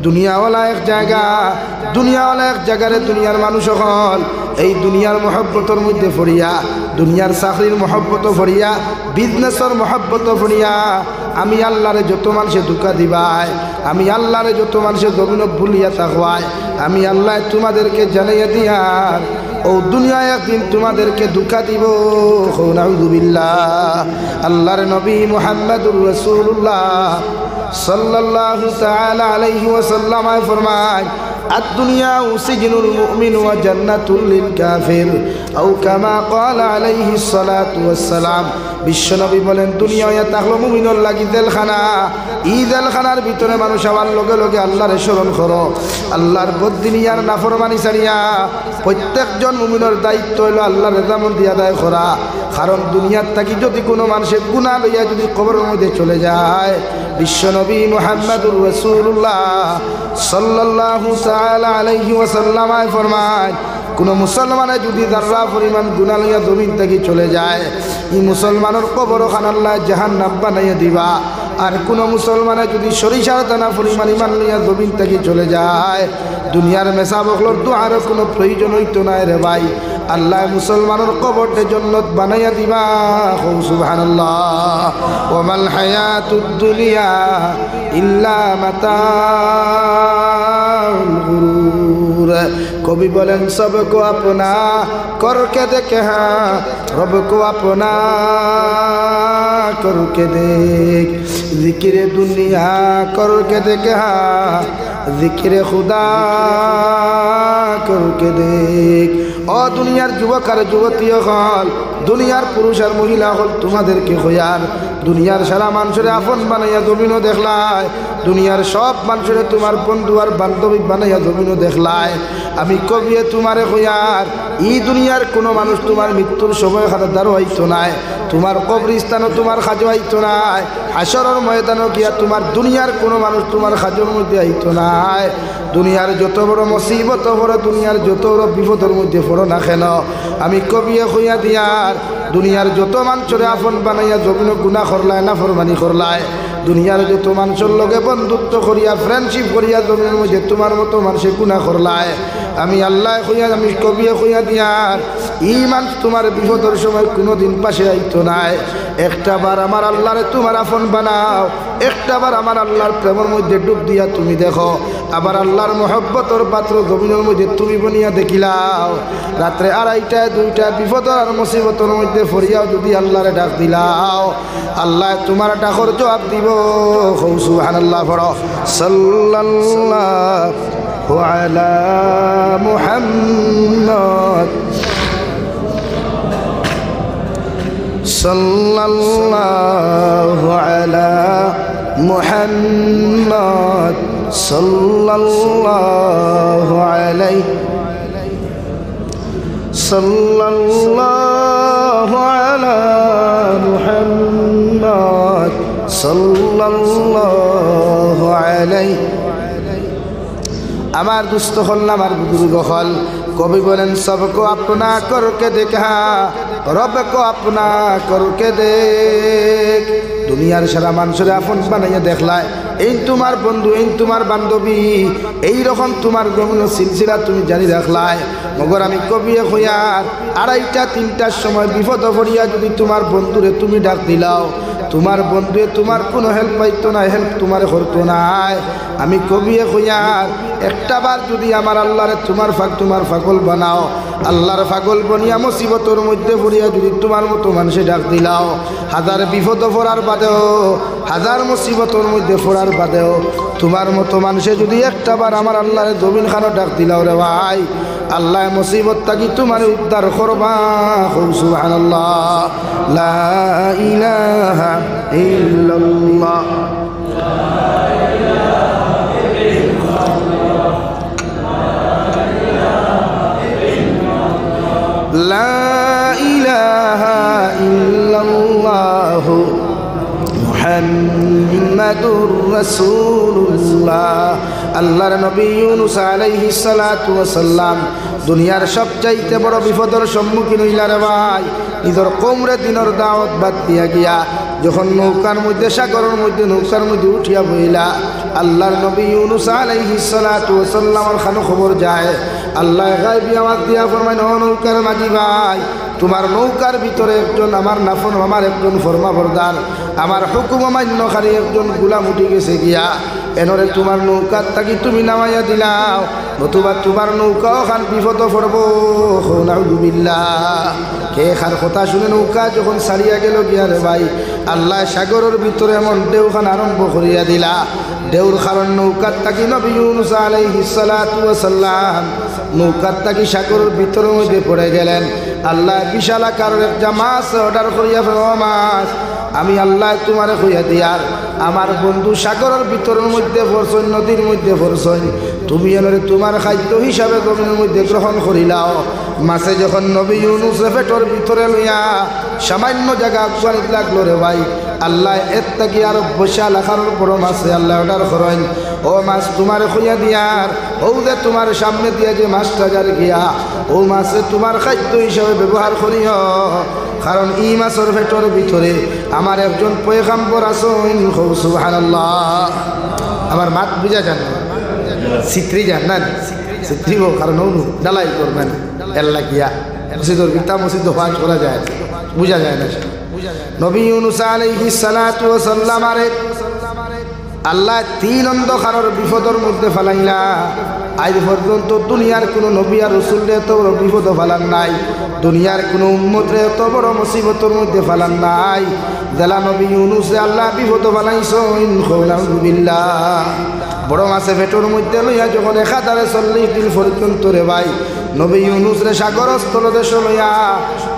দুনিয়াওয়ালা এক জায়গা, দুনিয়াওয়ালা এক জায়গারে দুনিয়ার মানুষ হল এই দুনিয়ার মহব্বতের মধ্যে ফরিয়া, দুনিয়ার চাকরির মহব্বত ফরিয়া, বিজনেসের মহব্বত ফরিয়া আমি আল্লাহরে যত মানুষে ধোঁকা দিবাই, আমি আল্লাহরে যত মানুষে জমিন ভুলিয়া থাকবায়, আমি আল্লাহ তোমাদেরকে জানাইয়া দিয়ার ও দুনিয়ায় একদিন তোমাদেরকে ধোঁকা দিব। নাউযুবিল্লাহ। আল্লাহর নবী মুহাম্মদুর রাসূলুল্লাহ সাল্লাল্লাহু তাআলা আলাইহি ওয়াসাল্লাম ফরমায় الدنيا سجن المؤمن وجنة للكافر أو كما قال عليه الصلاة والسلام। বিশ্বনবী বলেন দুনিয়ায় থাকলো মুমিনের লাগি জেলখানা, এই জেলখানার ভিতরে মানুষ আবার লগে লগে আল্লাহর স্মরণ করো, আল্লাহর বদদুনিয়ার নাফরমানি ছাড়িয়া প্রত্যেকজন মুমিনের দায়িত্ব হলো আল্লাহর রেজামন্দি আদায় করা। কারণ দুনিয়ার থাকি যদি কোনো মানুষের গুনাহ লইয়া যদি কবরের মধ্যে চলে যায়, বিশ্বনবী মুহাম্মদুর রাসূলুল্লাহ সাল্লাল্লাহু তাআলা আলাইহি ওয়াসাল্লাম ফরমায় কোন মুসলমানে যদি যারা পরিমাণ গুনাহ লইয়া জমিন থেকে চলে যায়, এই মুসলমানের কবরখানা আল্লাহ জাহান্নাম বানাইয়া দিবা। আর কোন মুসলমানে যদি সরিষার দানা পরিমাণ ইমান লইয়া জমিন থেকে চলে যায়, দুনিয়ার মেসাবকলর দোয়ার কোনো প্রয়োজন হইতো না রে ভাই, আল্লাহ মুসলমানের কবরতে জান্নাত বানাইয়া দিবা। সুবহানাল্লাহ। ওয়ামাল হায়াতুদ দুনিয়া ইল্লা মাতাউল গুরুর। কবি বলেন সবকো আপনা করকে দেখে হ্যাঁ রবকো আপনা করকে দেখ, জিকিরে দুনিয়া করকে দেখে হ্যাঁ জিকিরে খুদা করকে দেখ। ও দুনিয়ার যুবক আর যুবতী হল, দুনিয়ার পুরুষ আর মহিলা হল, তোমাদেরকে হইয়ার দুনিয়ার সারা মানুষের আপন বানাইয়া জমিনও দেখলায়, দুনিয়ার সব মানুষের তোমার বন্ধু আর বান্ধবী বানাইয়া জমিনও দেখলায়। আমি কবিয়ে তোমারে হইয়ার এই দুনিয়ার কোনো মানুষ তোমার মৃত্যুর সময় খাতাদারও হইতো নাই, তোমার কবরস্থানও তোমার খাজো হইতো নাই, হাসরের ময়দানও গিয়া তোমার দুনিয়ার কোনো মানুষ তোমার খাজোর মধ্যে হইতো নাই। দুনিয়ার যত বড় মুসিবত বড়, দুনিয়ার যত বড় বিপদের মধ্যে পড়ো না কেন, আমি কবিয়ে হইয়া দিয়ার দুনিয়ার যত মানুষের আপন বানাইয়া জমিন গুনাহ করলায় না ফরমানি করলায়, দুনিয়ার যত মানুষের লগে বন্ধুত্ব করিয়া ফ্রেন্ডশিপ করিয়া জমিনের মধ্যে তোমার মতো মানুষে গুনাহ করলায়, আমি আল্লাহ হইয়া আমি কবিয়ে হইয়া দিয়ার এই মানুষ তোমার বিপদের সময় কোনোদিন পাশে আইতো নাই। একটা বার আমার আল্লাহরে তোমার আপন বানাও, একটা বার আমার আল্লাহর প্রেমের মধ্যে ডুব দিয়া তুমি দেখো, আবার আল্লাহর মহব্বতর পাত্র জমিনের মধ্যে তুমি বনিয়া দেখিলাও। রাত্রে 2টা 2টা বিপদর আর মুসিবতের মধ্যে ফরিয়াও যদি আল্লাহরে ডাক দিলাও, আল্লাহ তোমার ডাকর জবাব দিব। সুবহানাল্লাহ পড়ো। সাল্লাল্লাহু আলা মুহাম্মদ সাল্লাল্লাহু আলা মুহাম্মদ সাল্লাল্লাহু আলাইহি সাল্লাল্লাহু আলা মুহাম্মদ সাল্লাল্লাহু আলাইহি। আমার দুস্থ হল আমার বুজুর্গ হল, কবি বলেন সবকো আপনা করকে দেখা রবকো আপনা করকে দেখ। দুনিয়ার সারা মানুষের আপন বানাইয়া দেখলায়, এই তোমার বন্ধু, এই তোমার বান্ধবী, এই রকম তোমার সিলসিলা তুমি জানি রাখলায়। মগর আমি কবি হইয়ার 2টা 3টার সময় বিপদ পড়িয়া যদি তোমার বন্ধুরে তুমি ডাক দিলাও, তোমার বন্ধুয়ে তোমার কোনো হেল্প পাইতো না, হেল্প তোমার করতো নাই। আমি কবি হইয়ার একটা বার যদি আমার আল্লাহরে তোমার পাগল বানাও, আল্লাহর পাগল বনিয়া মুসিবতের মধ্যে পড়িয়া যদি তোমার মতো মানুষে ডাক দিলাও, হাজার বিপদ পড়ার বাদেও, হাজার মুসিবতের মধ্যে পড়ার বাদেও তোমার মতো মানুষে যদি একটা বার আমার আল্লাহরে জমিন খানো ডাক দিলাও রে ভাই, আল্লাহ মুসিবত থাকি তোমার উদ্ধার করবা। সুবহানাল্লাহ। লা ইলাহা ইল্লাল্লাহ। লা ইলাহা ইল্লাল্লাহু মুহাম্মাদুর রাসূলুল্লাহ। আল্লাহর নবী ইউনূস আলাইহিস সালাতু ওয়াস সালাম দুনিয়ার সবচাইতে বড় বিপদের সম্মুখীন হইলা রে ভাই, নিজের কওমরে দিনের দাওয়াত বাদ দিয়া গিয়া যখন নৌকার মধ্যে সাগরের মধ্যে নৌকার মধ্যে উঠিয়া বইলা আল্লাহর নবী ইউনুস আলাইহিস সালাতু ওয়াস সালামের খানো খবর যায়। আল্লাহ গায়বী আওয়াজ দিয়া ফরমায়, ও নৌকার মাঝি ভাই, তোমার নৌকার ভিতরে একজন আমার নাফর আমার একজন ফরমাবরদার আমার হুকুম মান্যকারী একজন গোলাম উঠে গেছে গিয়া, এনরে তোমার নৌকার তাকি তুমি নামাইয়া দিলাও, নতুবা তোমার নৌকাও খান বিপদ পড়ব। নাউযুবিল্লাহ। কে খার কথা শুনে নৌকা যখন ছাড়িয়া গেল গিয়া রে ভাই, আল্লাহ সাগরের ভিতরে এমন ঢেউ খান আরম্ভ করিয়া দিলা। ঢেউর কারণ নৌকার তাকি নবী ইউনুস আলাইহিস সালাতু ওয়াস সালাম নৌকার তাকি সাগরের ভিতরের মধ্যে পড়ে গেলেন। আল্লাহ বিশাল আকারের একটা মাছ অর্ডার করিয়া মাছ, আমি আল্লাহ তোমারে কইয়া দিয়ার আমার বন্ধু সাগরের ভিতরের মধ্যে পড়ছই, নদীর মধ্যে পড়ছই, তুমি এনরে তোমার খাদ্য হিসাবে জমিনের মধ্যে গ্রহণ করিলাও। মাছে যখন নবী ইউনুস পেটের ভিতরে লইয়া সামান্য জায়গা আগুয়ানিত লাগলো রে ভাই, আল্লাহ এর তাকি আরো বসা লাখার বড় মাছে আল্লাহ অর্ডার করেন, ও মাছ তোমার খুঁয়া দিয়ার, ও যে তোমার সামনে দিয়া যে মাছটা যার গিয়া ও মাছে তোমার খাদ্য হিসাবে ব্যবহার করিও, কারণ এই মাছের পেটের ভিতরে আমার একজন পয়গাম্বর আছেন। সুবহানাল্লাহ। আমার মাত বুঝা যান চিত্রি যান না চিত্রিব, কারণ ডালাই করবেন এল্লা গিয়া মসজিদের গীতা মসজিদ পাঠ করা যায়, বুঝা যায় না। নবী ইউনুস আলাইহিস সালাতু ওয়াস সালাম আল্লাহ তিন অন্ধকারের বিপদের মধ্যে ফেলাইলা। আজ পর্যন্ত দুনিয়ার কোনো নবী আর রাসূলরে এত বড় বিপদ ফেলান নাই, দুনিয়ার কোনো উম্মতরে এত বড় মুসিবতের মধ্যে ফেলান নাই। জেলা নবী ইউনুসে আল্লাহ বিপদ ফেলাইছেন। নাউযুবিল্লাহ। বড় মাছে পেটের মধ্যে লইয়া যখন 1040 দিন পর্যন্ত রে ভাই নবী ইউনুস রে সাগর স্থলদেশ লইয়া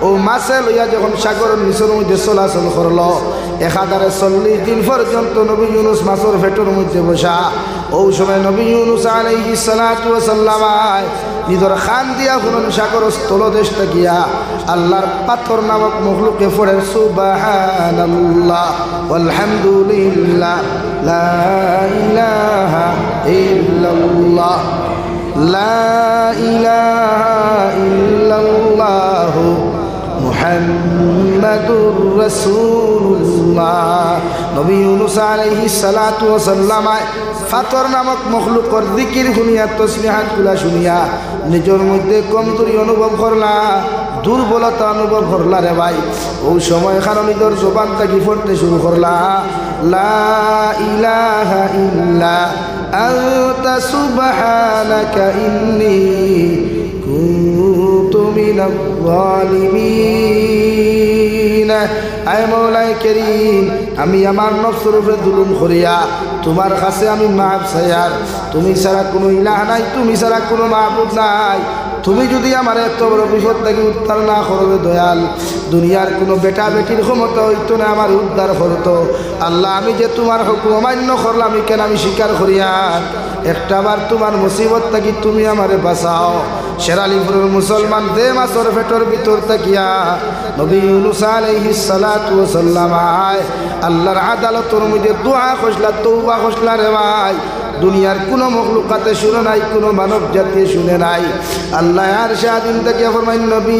ও মাছে লইয়া যখন সাগরের নিচের মধ্যে চলাচল করলো, 1040 দিন পর্যন্ত নবী ইউনুস মাছের পেটের মধ্যে বসা। ও সময় নবী ইউনুস আলাইহিস সালাতু ওয়াস সালাম নিজের খান দিয়া কোন সাগর স্থলদেশ গিয়া আল্লাহর পাথর নামক মখলুকে পড়ে সুবহানাল্লাহ ওয়ালহামদুলিল্লাহ লা ইলাহা ইল্লাল্লাহ লা ইলাহা ইল্লাল্লাহ মুহাম্মাদুর রাসূলুল্লাহ। নবী ইউনুস আলাইহিস সালাতু ওয়াস সালাম ফাতর নামক মখলুকর জিকির শুনিয়া তসবিহাত গুলা শুনিয়া নিজের মধ্যে কমজোরি অনুভব করলা, দুর্বলতা অনুভব করলা রে ভাই। ওই সময় কারণ নিজের জবান থেকে পড়তে শুরু করলা, লা ইলাহা ইল্লা আনতা সুবহানাকা ইন্নী কুনতু মিনাজ জালিমিন। আয় মওলাই করিম, আমি আমার নফসের উপরে জুলুম করিয়া তোমার কাছে আমি মাফ চাইয়ার, তুমি ছাড়া কোনো ইলাহ নাই, তুমি ছাড়া কোনো মাবুদ নাই। তুমি যদি আমার এত বড় বিপদ থেকে উদ্ধার না করবে দয়াল, দুনিয়ার কোনো বেটা বেটির ক্ষমতা হইতো না আমার উদ্ধার করতো। আল্লাহ আমি যে তোমার হুকুম অমান্য করলাম, কেন আমি স্বীকার করিয়ার একটাবার তোমার মুসিবত থাকি তুমি আমারে বাঁচাও। শেরালিপুরের মুসলমান দে মাছের পেটের ভিতর থাকিয়া নবী ইউনুস আলাইহিস সালাতু ওয়াস সালাম আল্লাহর আদালতের মধ্যে দোয়া কইলা, তওবা কইলা রে ভাই। দুনিয়ার কোনো মখলুকাতে শুনে নাই, কোনো মানব জাতি শুনে নাই। আল্লাহ আর শাহিন থেকে ফরমাইন নবী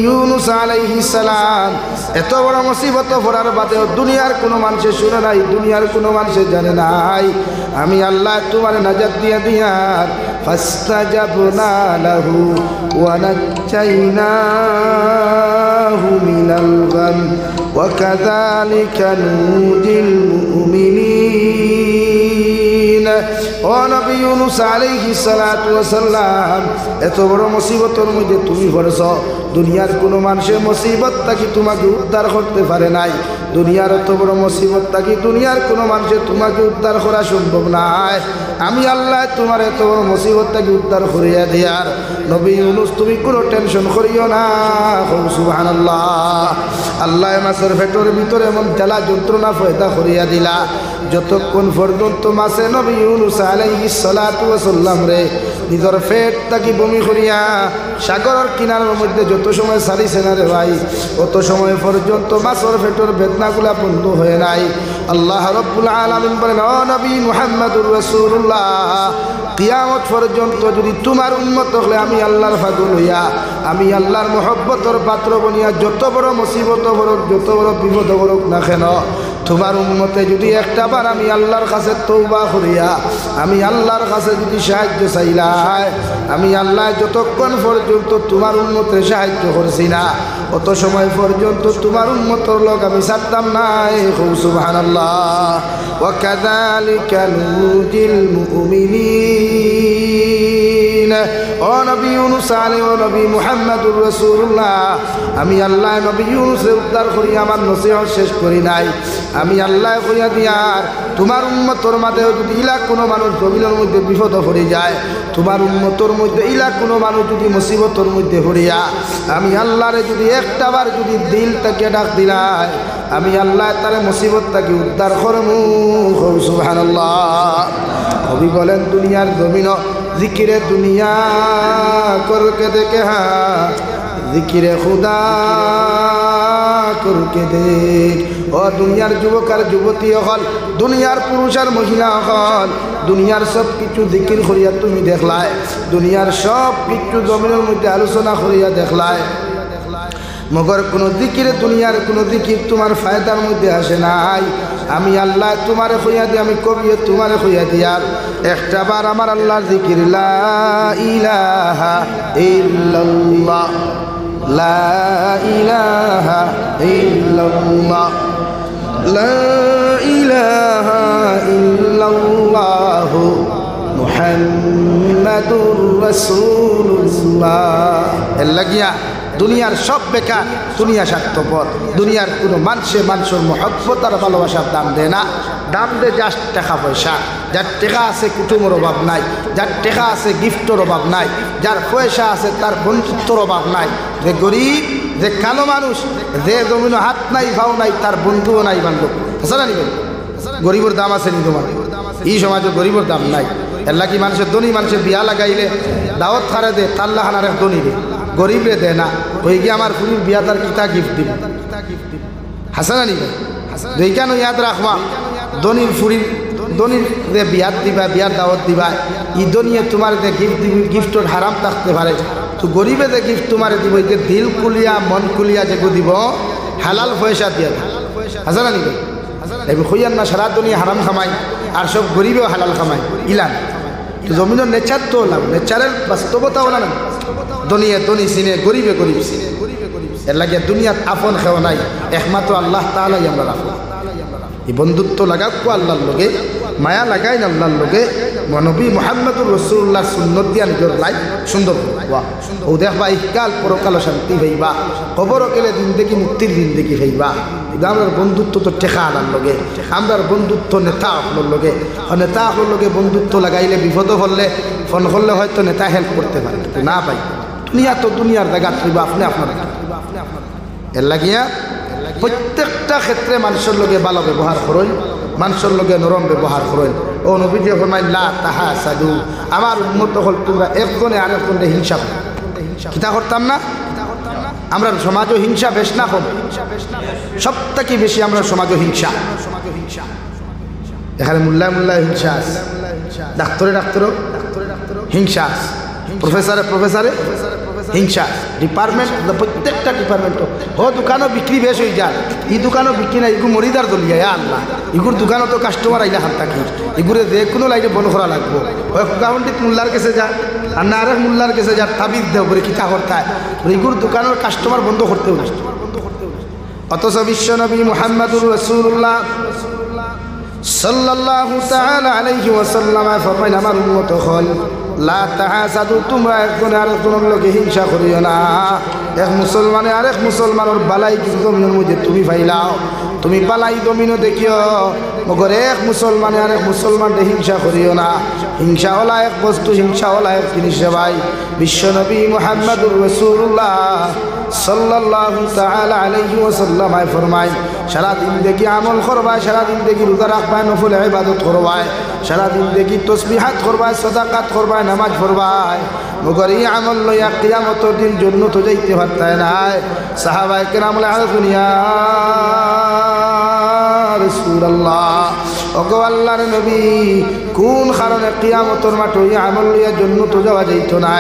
ইউনুস আলাইহিস সালাম এত বড় মুসিবত পড়ার বাদেও দুনিয়ার কোনো মানুষে শুনে নাই, দুনিয়ার কোনো মানুষে জানে নাই। আমি আল্লাহ তোমার নাজাত দিয়া দিয়ার ফাস্তাজাবনা লাহু ওয়া নাজাইনাহু মিনাল গাম ওয়া কাযালিকা নুজিল মুমিনিন। ও নবী ইউনুস আলাইহিস সালাতু ওয়াস সালাম এত বড় মুসিবতের মধ্যে তুমি পড়েছ, দুনিয়ার কোনো মানুষের মুসিবত থাকি তোমাকে উদ্ধার করতে পারে নাই। দুনিয়ার এত বড় মুসিবত থাকি দুনিয়ার কোনো মানুষের তোমাকে উদ্ধার করা সম্ভব নাই। আমি আল্লাহ তোমার এত বড় মুসিবত থাকি উদ্ধার করিয়া দিয়ার। নবী ইউনুস তুমি কোনো টেনশন করিও না। সুবহানাল্লাহ। আল্লাহ মাছের পেটের ভিতরে এমন জ্বালা যন্ত্রণা পয়দা করিয়া দিলা, যতক্ষণ পর্যন্ত মাছে নবী ইউনুস আলাইহিস সালাতু ওয়াস সালাম রে নিজের পেট থাকি বমি করিয়া সাগরের কিনারের মধ্যে যত সময় সারিছে না রে ভাই, অত সময় পর্যন্ত মাছের পেটের বেদনাগুলা বন্ধ হয়ে নাই। আল্লাহ রাব্বুল আলামিন বলেন, ও নবী মুহাম্মদুর রাসূলুল্লাহ কিয়ামত পর্যন্ত যদি তোমার উম্মত হলে আমি আল্লাহর পাগল হইয়া আমি আল্লাহর মহব্বতর পাত্র বনিয়া যত বড় মুসিবত বড়ক যত বড় বিপদ বড়ক না কেন তোমার উম্মতে যদি একটাবার আমি আল্লাহর কাছে তওবা করিয়া আমি আল্লাহর কাছে যদি সাহায্য চাইলাই আমি আল্লাহ যতক্ষণ পর্যন্ত তোমার উম্মতের সাহায্য করছি না অত সময় পর্যন্ত তোমার উম্মতর লোক আমি ছাড়তাম নাই। সুবহানাল্লাহ। ওয়া কাযালিকা নুজিল মুমিনিন। ও নবী ইউনূস আলাইহিস ও নবী মুহাম্মদুর রাসূলুল্লাহ আমি আল্লাহ নবী ইউনূসের উদ্ধার করি আমার নসিহত শেষ করি নাই। আমি আল্লাহ কইয়া দিয়ার তোমার উম্মতর মাঝেও যদি ইলা কোনো মানুষ জমিনের মধ্যে বিপদ পড়ে যায় তোমার উম্মতর মধ্যে ইলা কোনো মানুষ যদি মুসিবতর মধ্যে পড়িয়া আমি আল্লাহরে যদি একটাবার যদি দিল থেকে ডাক দিলাই আমি আল্লাহ তার মুসিবত থেকে উদ্ধার করমু। সুবহানাল্লাহ। কবি বলেন দুনিয়ার জমিন জিকিরে দুনিয়া করকে দেখে হা জিকিরে খুদা করকে দেখ। ও দুনিয়ার যুবক আর যুবতী হল দুনিয়ার পুরুষ আর মহিলা হল দুনিয়ার সব কিছু জিকির করিয়া তুমি দেখলাই দুনিয়ার সব কিছু জমিনের মধ্যে আলোচনা করিয়া দেখলাই মগর কোনো জিকিরে দুনিয়ার কোনো জিকির তোমার ফায়দার মধ্যে আসে নাই। আমি আল্লাহ তোমারে কইয়া দিই আমি কবিয়ে তোমারে কইয়া দিয়ার একটাবার আমার আল্লাহর জিকির লা ইলাহা ইল্লাল্লাহ লা ইলাহা ইল্লাল্লাহ লা ইলাহা ইল্লাল্লাহ মুহাম্মাদুর রাসূলুল্লাহ। এর লাগিয়া দুনিয়ার সব বেকার দুনিয়া স্বার্থপর দুনিয়ার কোনো মানুষের মহব্বত আর ভালোবাসার দাম দেয় না। দাম দেয় যার টাকা পয়সা যার টাকা আছে কুটুমের অভাব নাই যার টাকা আছে গিফটের অভাব নাই যার পয়সা আছে তার বন্ধুত্বর অভাব নাই। যে গরিব যে কালো মানুষ যে জমিন হাত নাই ভাও নাই তার বন্ধুও নাই বান্ধব আছে না নিবেন গরিবের দাম আছে নি তোমার এই সমাজে গরিবের দাম নাই। এর লাগি মানুষের ধনী মানুষের বিয়া লাগাইলে দাওয়াত খারে দে তার লাহানার এক ধনী দে গরিবরে দে না ওই গিয়ে আমার ফুরির বিয়া তার কিতা গিফট দিব হাসানা নিবে দুইখানো ইয়াদ রাখবা ধনীর ফুরির ধনীর যে বিয়াত দিবা বিয়ার দাওয়াত দিবা ই ধনিয়ে তোমার যে গিফট দিবি গিফটর হারাম থাকতে পারে তো গরিবে যে গিফট তোমার দিব যে দিল কুলিয়া মন কুলিয়া যেগু দিব হালাল পয়সা দিয়ে হাসানা নিবে এবার হইয়ার না সারা দুনিয়া হারাম খামাই আর সব গরিবেও হালাল খামাই ইলান তো জমিনের নেচার তো হলাম নেচারের বাস্তবতা হলাম না ধনিয়ে ধনী চিনে গরিবে গরিব চিনে এর লাগে দুনিয়াত আপন খেও নাই একমাত্র আল্লাহ তাআলাই আমরা রাখো এই বন্ধুত্ব লাগাকো আল্লাহর লগে মায়া লাগাই না আল্লাহর লগে নবী মুহাম্মদুর রাসূলুল্লাহ সুন্নত দিয়া নিজের লাইফ সুন্দর হওয়া ও দেখবা ইহকাল পরকাল শান্তি হইবা কবর গেলে জিন্দেগি মুক্তির জিন্দেগি হইবা। আমার বন্ধুত্ব তো টেকা আনার লগে আমার বন্ধুত্ব নেতা আপনার লগে নেতা আপনার লগে বন্ধুত্ব লাগাইলে বিপদ হলে ফোন করলে হয়তো নেতা হেল্প করতে পারে কিন্তু না পাই দুনিয়া তো দুনিয়ার জায়গা থইবা আপনি আপনার এর লাগিয়া প্রত্যেকটা ক্ষেত্রে মানুষের লগে ভালো ব্যবহার করেন মানুষের লগে নরম ব্যবহার করেন। ও নবীজি ফরমাইন লা তাহাসাদু আমার উম্মত হল তোমরা একজনে আরেকজনে হিংসা কিতা করতাম না। আমরা সমাজও হিংসা বেশ না কম সব থেকে বেশি আমরা সমাজও হিংসা এখানে মোল্লায় হিংসা আছে ডাক্তারে হিংসা আছে প্রফেসরে হিংসা ডিপার্টমেন্ট প্রত্যেকটা ডিপার্টমেন্ট ও দোকানও বিক্রি বেশ হয়ে যায় এই দোকানও বিক্রি না এগুলো মরিদার দলিয়া আল্লাহ এগুর দোকানও তো কাস্টমার আইলে হাত থাকি এগুলো যে কোনো লাইনে বন্ধ করা লাগবো ওই গাউন্ডিত মোল্লার কাছে যা আর না আরেক মোল্লার কাছে যা তাবিজ দেও করে কিতা করতে হয় এগুর দোকানের কাস্টমার বন্ধ করতে হবে। অথচ বিশ্ব নবী মুহাম্মদুর রাসূলুল্লাহ সাল্লাল্লাহু তাআলা আলাইহি ওয়াসাল্লাম ফরমাইন আমার উম্মত হল লা তাহাসাদু তোমরা একজন আরেকজনের লগে হিংসা করিও না। এক মুসলমানে আরেক মুসলমানের বালাই কিছু জমিনের মধ্যে তুমি পাইলাও তুমি বালাই জমিনও দেখিও মগর এক মুসলমানে আরেক মুসলমানকে হিংসা করিও না। হিংসা হলা এক বস্তু হিংসা হলা এক জিনিস ভাই। বিশ্বনবী মুহাম্মদুর রাসূলুল্লাহ সাল্লাল্লাহু তাআলা আলাইহি ওয়াসাল্লাম ফরমায় সারাদিন দেখি আমল করবায় সারাদিন দেখি রোজা রাখবায় নফল ইবাদত করবায় সারাদিন দেখি তসবিহাত করবায় সাদাকাত করবায় নামাজ পড়বায় মগর এই আমল লইয়া কিয়ামতের দিন জান্নাত যাইতে পারতায় না। সাহাবায়ে কেরাম বলে ইয়া রাসূল রাসূলুল্লাহ ওগো আল্লাহর নবী কোন কারণে কিয়ামতের মাঠে ওই আমল লইয়া জান্নাত যাওয়া যাইতো না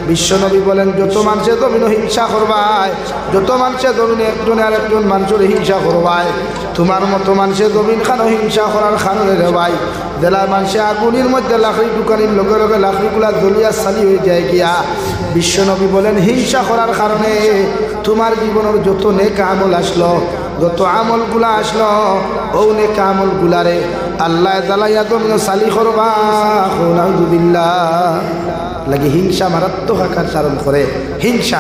বিশ্ব নবী বলেন যত মানুষে জমিন হিংসা করবায় যত মানুষে জমিনে একজন আর একজন মানুষের হিংসা করবায় তোমার মতো মানুষের জমিন খানো হিংসা করার কারণে রে ভাই জেলার মানুষে আগুনের মধ্যে লাকড়ি দোকানের লগে লগে লাকড়িগুলা জ্বলিয়া চালি হয়ে যায় গিয়া বিশ্ব নবী বলেন হিংসা করার কারণে তোমার জীবনের যত নেক আমল আসলো যত আমলগুলা আসলো ও নেক আমলগুলারে আল্লাহ জ্বালাইয়া তুমি চালি করবা নাউযুবিল্লাহ লাগে হিংসা মারাত্মক আকার ধারণ করে হিংসা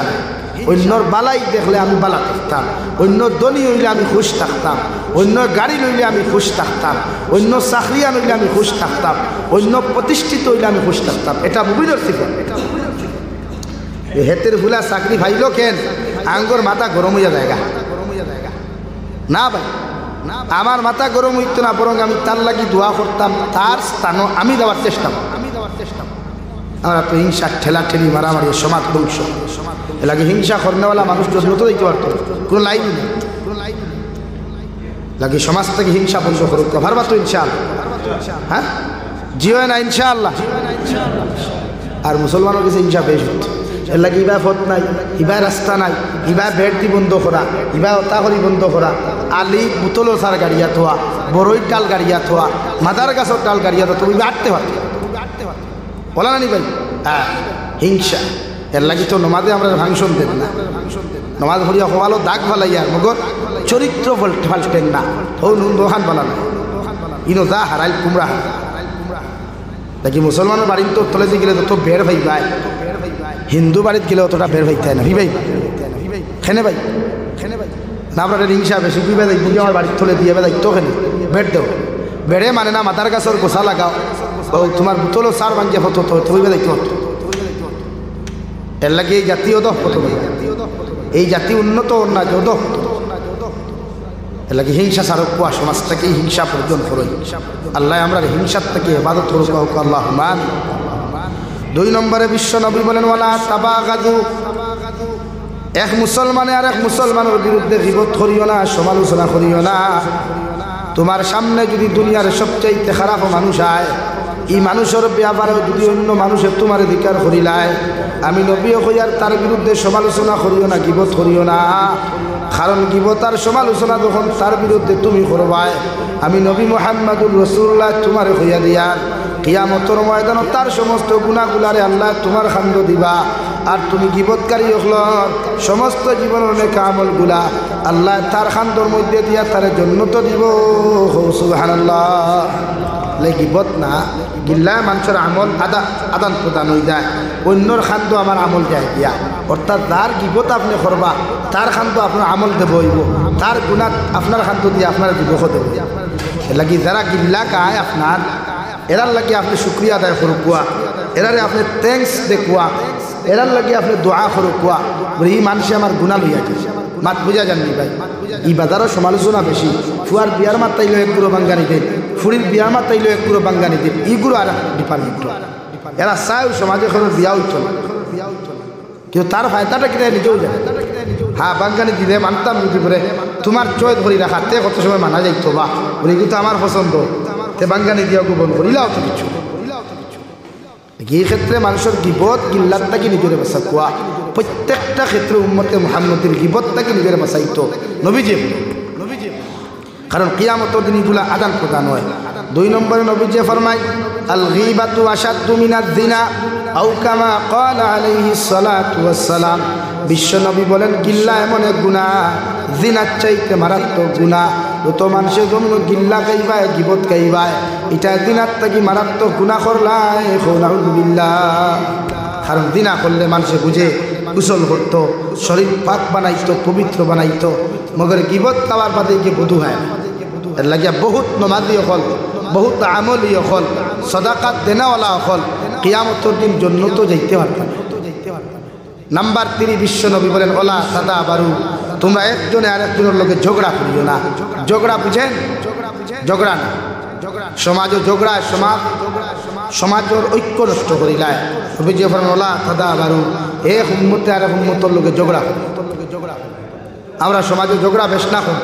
অন্যর বালাই দেখলে আমি বালা থাকতাম অন্য ধনী হইলে আমি খুশ থাকতাম অন্য গাড়ি লইলে আমি খুশ থাকতাম অন্য চাকরিয়া লইলে আমি খুশ থাকতাম অন্য প্রতিষ্ঠিত হইলে আমি খুশ থাকতাম এটা মুমিনের সিফত হেতের ভুলা চাকরি ভাইল কেন আঙ্গর মাথা গরম হইয়া জায়গা না ভাই আমার মাথা গরম হইতো না বরং আমি তার লাগি দোয়া করতাম তার স্থানও আমি দেওয়ার চেষ্টা আমরা তো হিংসা ঠেলা ঠেলি মারামারি সমাজ ধ্বংস এলাকে হিংসা করনেওয়ালা মানুষ যত দিতে পারতো কোনো লাইন নেই লাগে সমাজ থেকে হিংসা বন্ধ করুক ভারবা তো ইনশাআল্লাহ হ্যাঁ জিও না ইনশাআল্লাহ আর মুসলমানের কাছে হিংসা বেশ হচ্ছে এর লাগে ইবা ফত নাই ইবা রাস্তা নাই ইবা বেড দি বন্ধ করা ইবা অতাহরি বন্ধ করা আলি বুতলো সার গাড়িয়া থোয়া বড়ই ডাল গাড়িয়া থোয়া মাদার গাছর ডাল গাড়িয়া থোয়া তুমি আটতে পারো বলা না নি ভাই হ্যাঁ হিংসা এর লাগি তো নমাজে আমরা ভাংশন দেন না নমাজ ভরিয়া হওয়ালো দাগ ফালাইয়ার মগর চরিত্র ফালতেন না ও নুন দোহান বলা না ইনো যা হারাইল কুমড়া দেখি মুসলমানের বাড়ির তো তলে গেলে তো বের ভাই ভাই হিন্দু বাড়িতে গেলে অতটা বের ভাইতে না ভাই খেনে ভাই না আপনার হিংসা বেশি কুইবা দেখ বুঝি আমার বাড়ির তলে দিয়ে বেদাই তো খেনে বেড দেও বেড়ে মানে না মাথার গাছের গোসা লাগাও ও তোমার বোতলও সার ভাঙ্গিয়া হতো তো তুই বেদাইতে হতো এর লাগে এই জাতীয় দহ প্রথমে এই জাতি উন্নত না যৌদ এর লাগে হিংসা সারক কুয়া সমাজটাকে হিংসা বর্জন করো আল্লাহ আমরা হিংসার থেকে হেফাজত করুক আল্লাহ মান 2 নম্বরে বিশ্ব নবী বলেন ওয়ালা তাবাগাদু এক মুসলমানে আর এক মুসলমানের বিরুদ্ধে গীবত করিও না সমালোচনা করিও না তোমার সামনে যদি দুনিয়ার সবচেয়ে খারাপ মানুষ আয় এই মানুষের ব্যাপারে যদি অন্য মানুষের তোমার অধিকার করিলায় আমি নবীও কইয়ার তার বিরুদ্ধে সমালোচনা করিও না গীবত করিও না কারণ গীবত আর সমালোচনা যখন তার বিরুদ্ধে তুমি করবায় আমি নবী মুহাম্মদুর রাসূলুল্লাহ তোমার কইয়া দিয়ার কিয়ামতের ময়দানে তার সমস্ত গুনাহগুলারে আল্লাহ তোমার খান্দ দিবা আর তুমি গীবতকারী হলর সমস্ত জীবনের নেক আমলগুলা আল্লাহ তার খান্দর মধ্যে দিয়া তার জান্নাত দিব সুবহানাল্লাহ গীবত না গিল্লা মানুষের আমল আদান প্রদান হয়ে যায় অন্যর খান্দ আমার আমল যায় দিয়া অর্থাৎ যার গীবত আপনি করবা তার খান্দ আপনার আমল দেব হইব তার গুণা আপনার খান্দ দিয়ে আপনার দিবস দেব এর লাগি যারা গিল্লা গায় আপনার এরার লাগে আপনি শুক্রিয়া আদায় করুকুয়া এরারে আপনি থ্যাঙ্কস দেখুয়া এরার লাগে আপনি দোয়া করুকুয়া বলে এই মানুষে আমার গুণা লইয়া যায় মাত বুঝা জাননি ভাই এই বাজারও সমালোচনা বেশি ফুয়ার বিয়ার মাত তাইলেও এক গুঁড়ো বাঙ্গানি দেন ফুরির বিয়ার মাত তাইলেও এক গুঁড়ো বাঙ্গানি দেন এইগুলো আর ডিপার্টমেন্ট এরা চায় সমাজে কোনো বিয়া হইত না কিন্তু তার ফায়দাটা কিনা নিজেও যায় হ্যাঁ বাঙ্গানি দিলে মানতাম যদি করে তোমার চয় ধরি রাখা তে কত সময় মানা যাইতো বা বলে কিন্তু আমার পছন্দ তে বাঙ্গানি দিয়া গোপন করিলাও তো কিছু এই ক্ষেত্রে মানুষের গিবত গিল্লাতটাকে নিজের বাসা কোয়া প্রত্যেকটা ক্ষেত্রে উম্মতে মুহাম্মদের গিবতটাকে নিজের বাসাইতো নবীজি কারণ কিয়ামতের দিন এগুলা আদান প্রদান হয় 2 নম্বরে নবীজি ফরমায় আল গীবাতু আশাদ্দু মিনাজ জিনা আও কামা ক্বালা আলাইহিস সালাতু ওয়াস সালাম বিশ্ব নবী বলেন গিল্লা এমন এক গুনাহ জিনার চাইতে মারাত্মক গুনাহ যত মানুষের জন্য গিল্লা খাইবায় গীবত খাইবায় এটা জিনার থেকে মারাত্মক গুনাহ করলাই নাউযুবিল্লাহ কারণ জিনা করলে মানুষে বুঝে গোসল করতো শরীর পাক বানাইতো পবিত্র বানাইতো মগর গীবত খাওয়ার বাদে গিয়ে বধু হয় এর লাগিয়া বহুত নমাজি হল বহুত আমলি হল সদাকাত দেনাওয়ালা হল কিয়ামতের দিন জান্নাত যাইতে পারবে নাম্বার 3 বিশ্ব নবী বলেন ওলা সাদা বারু তোমরা একজনে আরেকজনের লগে ঝগড়া করিও না ঝগড়া বুঝেন ঝগড়া না সমাজ ঝগড়া সমাজের ঐক্য নষ্ট করিলায় নবী যে ফরমান ওলা সাদা বারু এক উম্মতে আর এক উম্মতের লগে ঝগড়া আমরা সমাজে ঝগড়া বেশ না করি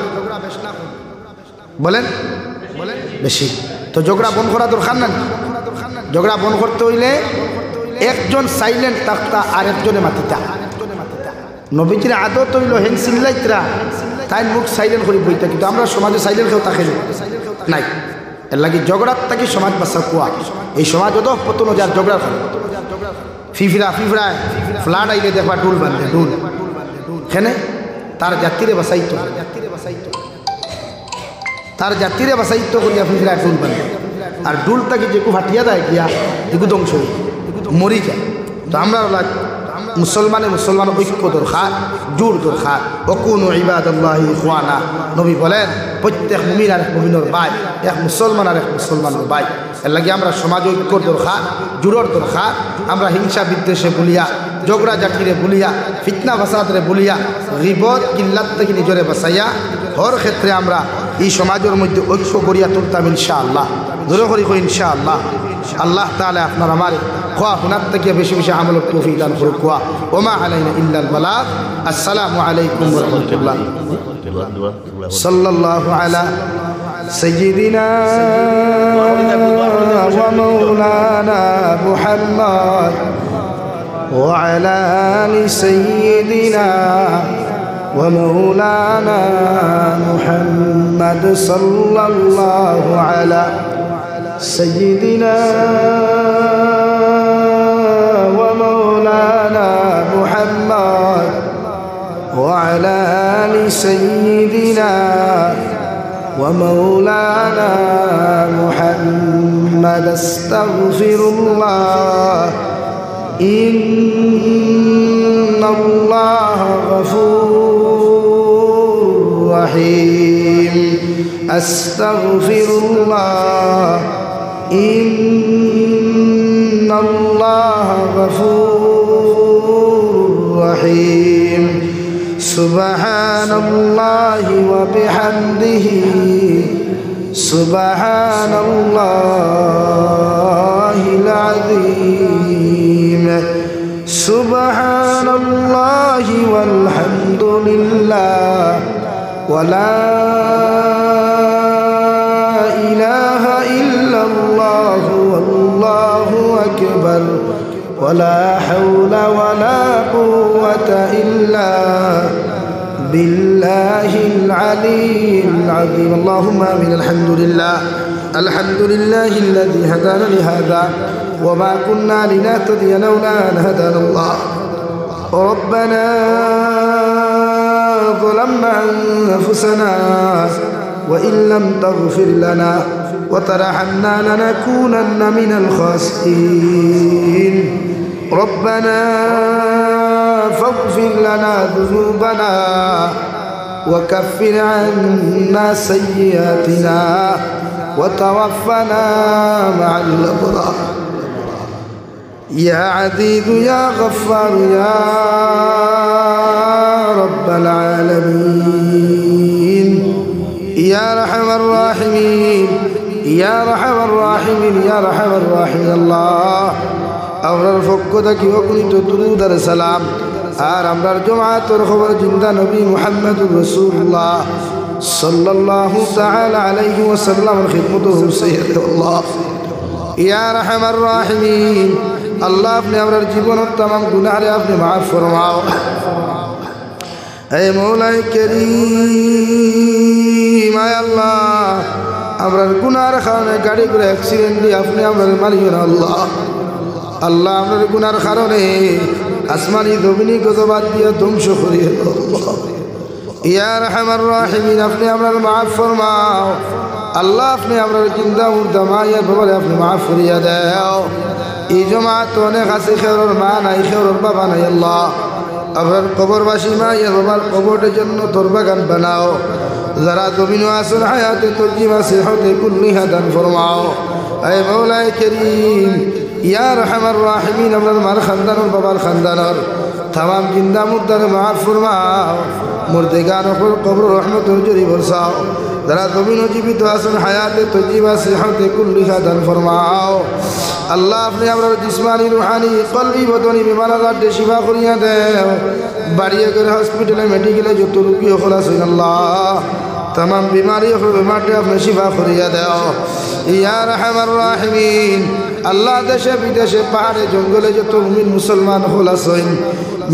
বলেন বেশি। তো ঝগড়া বন্ধ করা দরকার না। ঝগড়া বন্ধ করতে হইলে একজন সাইলেন্ট থাকতা আরেকজনে মাতিতা। নবীজির আদত হইল হেন চিল্লাইতরা তাই মুখ সাইলেন্ট করে বইতা, কিন্তু আমরা সমাজে সাইলেন্ট কেউ থাকে নাই। এর লাগি ঝগড়ার থাকি সমাজ বাঁচা কুয়া। এই সমাজ অত পতন যার ঝগড়া করে ফিফড়ায় ফ্লাড আইলে দেখবা ডুল বান্ধে ডুল খেনে তার জাতিরে বাসাইতো করিয়া ফিফড়ায় ডুল বান্ধে। আর ডুল তাকে যে ফাটিয়া দেয় গিয়া এগু ধ্বংস হয়ে মরি যায়। তো আমরা মুসলমান ঐক্য দরকার, জোর দরকার। অকুনু ইবাদাল্লাহি ইখওয়ানা, নবী বলেন প্রত্যেক মুমিন আর এক মুমিনের ভাই, এক মুসলমান আর এক মুসলমানের ভাই। এর লাগে আমরা সমাজ ঐক্যর দরকার, জোরের দরকার। আমরা হিংসা বিদ্বেষে বলিয়া, ঝগড়া জাতিরে বলিয়া, ফিতনা ফাসাদরে বলিয়া, গীবত কিল্লাত থেকে নিজরে বাঁচাইয়া হর ক্ষেত্রে আমরা এই সমাজের মধ্যে ঐক্য করিয়া তুলতাম ইনশাআল্লাহ। জোরে করি কই ইনশাআল্লাহ। আল্লাহ তাআলা আপনার আমার খোয়া হুনার থেকে বেশি বেশি আমলের তৌফিক দান করুক। খোয়া ওমা আলাইনা ইল্লাল বালাগ। আসসালামু আলাইকুম ওয়া রাহমাতুল্লাহ। সাল্লাল্লাহু আলা সাইয়্যিদিনা ওয়া মাওলানা মুহাম্মদ ওয়া আলা আলি সাইয়্যিদিনা ওয়া মাওলানা মুহাম্মদ সাল্লাল্লাহু আলা سيدنا ومولانا محمد وعلى آل سيدنا ومولانا محمد استغفر الله إن الله غفور رحيم أستغفر الله إن الله غفور رحيم سبحان الله وبحمده سبحان الله العظيم سبحان الله والحمد لله ولا إله إلا الله والله أكبر ولا حول ولا قوة إلا بالله العلي العظيم. اللهم آمين. الحمد لله الذي هدانا لهذا وما كنا لنهتدي لولا أن هدانا الله. ربنا ظلمنا أنفسنا وإن لم تغفر لنا وترحمنا لنكونن من الخاسرين. ربنا فاغفر لنا ذنوبنا وكفر عنا سيئاتنا وتوفنا مع الأبرار. يا عزيز يا غفار يا رب العالمين يا أرحم الراحمين يا أرحم الراحمين يا أرحم الراحمين. الله আমরার পক্ষ থেকে অগণিত দুরূদ আর সালাম আর আমরার জমাতের খবর জিন্দা নবী মুহাম্মদুর রাসূলুল্লাহ সাল্লাল্লাহু তাআলা আলাইহি ওয়াসাল্লামের খিদমতে হুসাইয়্যিদ আল্লাহ ইয়া আরহামার রাহিমিন. আল্লাহ আপনি আমরার জীবনের तमाम গুনাহরে আপনি maaf ফরমাও. হে মওলাই করিম আয় আল্লাহ আমরার গুনাহর কারণে গাড়ি করে অ্যাক্সিডেন্ট দিয়ে আপনি আমরার মারিও না আল্লাহ. আল্লাহ আমরার গুনাহর কারণে আসমানি জমিনি গজবাত দিয়ে ধ্বংস করিয়ে আল্লাহ. ইয়া আরহামার রাহিমিন আপনি আমরার maaf ফরমাও. আল্লাহ আপনি আমরার জিন্দা মুর্দা মায়ের বাবারে আপনি maaf করিয়া দাও. এই জমাত অনেক আছে খেরোর মা নাই খেরোর বাবা নাই আল্লাহ আপনার কবরবাসী মায়ের বাবার কবরের জন্য তোর বাগান বানাও. যারা জমিনও আসেন হায়াতে তজিবা সেহতে কুল্লিহা দান ফরমাও. আয় মওলাই করিম ইয়া আরহামার রাহিমিন আমরার মার খানদানোর বাবার খানদানোর तमाम जिंदा मुर्दार maaf फरमाओ. मुर्देगान पर कब्र रहमतुर जरी बरसाओ. যারা জমিন জীবিত আছেন হায়াতে তজিবা সেহতে কুল্লিহা দান ফরমাও. আল্লাহ আপনি আমরা জিসমানি রুহানি কলবি বদনি বিমার আজাদ শিফা করিয়া দেও. বাড়িয়ে করে হসপিটালে মেডিকেলে যত রোগী হল আছেন আল্লাহ तमाम बीमारी बीमारी अपने शिफा करिया दाओ या रहमान राहिमीन अल्लाह देशे विदेशे पहाड़े जंगले जो तो मुमिन मुसलमान होलासइन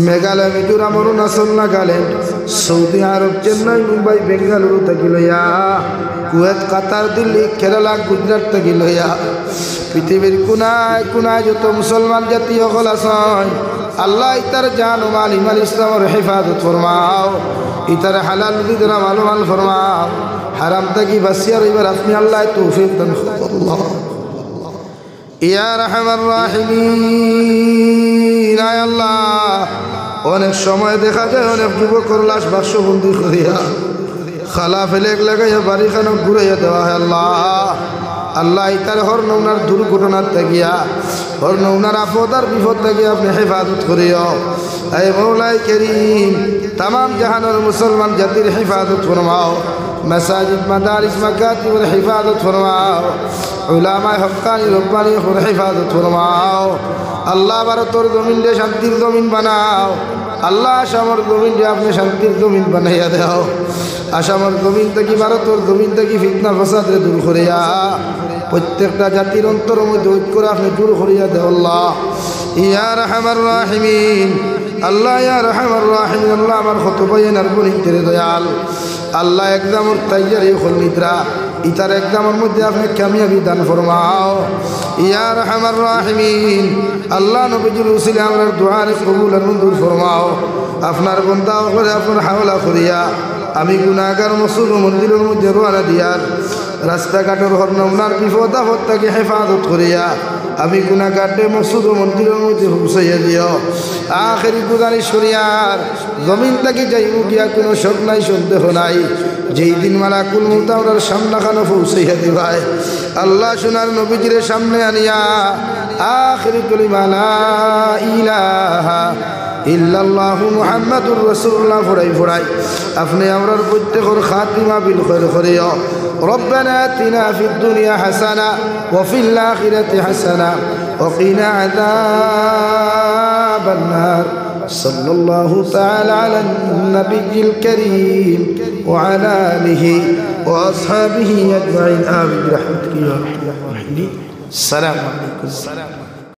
मेघालय मिजोराम अरुणाचल नागालैंड सऊदी अरब चेन्नई मुंबई बेंगालुरु तक लइया कुवैत कतार दिल्ली केरला गुजरात तक लइया पृथिवीर कोनाय कोनाय जो तो मुसलमान जाति हल आছেন अल्लाह इतार जान व माल इमान इस्लामेर हिफाजत फरमाओ इतार हालाल रिजिक माल माल फरमाओ হারাম থেকে বাঁচিয়ে রইবার আপনি আল্লাহ তৌফিক দান করুন ইয়া রাহমান রাহিমিন আয় আল্লাহ অনেক সময় দেখা যায় অনেক যুবকের লাশ বাক্সবন্দি করিয়া খালা ফেলে লাগাইয়া বাড়িখানে ঘুরাইয়া দেওয়া হয় আল্লাহ আল্লাহ ইতার হর নৌনার দুর্ঘটনার থাকিয়া হর নৌনার আপদ আর বিপদ থেকে আপনি হেফাজত করিও এ মৌলাই করিম तमाम जहानर मुसलमान जातिर हिफाजत फरमाओ मसाजिद मदारिस मकातिब और हिफाजत फरमाओ उलामा हक्कानी रब्बानी और हिफाजत फरमाओ अल्लाह भारतर जमीन दे शांतिर जमीन बनाओ अल्लाह आसामर जमीन दे आपने शांतिर जमीन बनाइया दाओ आसामर जमीन थेके भारतर जमीन थेके फितना फसाद दूर करिया प्रत्येकटा जातिर अंतर मध्य ऐक्य आपनि दूर करिया दाओ अल्लाह या रहमान राहिमीन अल्लाह या रहमान राहिमीन अल्लाह आमार कत भाईयान आर बोनिन तेरे दयाल अल्लाह एकदम तैयारी खोल निद्रा इतार एकदम मध्य आपने कामयाबी दान फरमाओ या रहमान राहिमीन अल्लाह नबीजिर उसिले आमरार दुआर कबूल और मंजूर फरमाओ आपनार बंदा करे आपनार हावला करिया आमी गुनाहगार मसूल मंदिरेर मध्य रवाना दियार रास्ताघाटेर हर नमनार विपद आपद थेके हेफाजत करिया आमी गुनाहगारटे मसूल मंदिरेर मध्य पहुँचाइया दिओ आखिरी गुजारिश करियार जमीन थेके जाइबो गिया कोनो शक नाई सन्देह नाई जेई दिन मालाकुल मौत आमरार सामनाखाने पहुँचाइया दिबाय अल्लाह सोनार नबीजिरे सामने आनिया आखिरी कलिमा ला इलाहा इल्लल्लाहु मुहम्मदुर रसूलुल्लाह फराई फराई अपने अमरार प्रत्येकर खातिमा बिल खैर करियो रब्बना आतिना फिद दुनिया हसना व फिल आखिरति हसना व क़िना अज़ाबन नार सल्लल्लाहु तआला अला नबिय्यिल करीम व अला आलिहि व अस्हाबिहि अजमईन आमीन बिरहमतिका या अरहमर राहिमीन। अस्सलामु अलैकुम।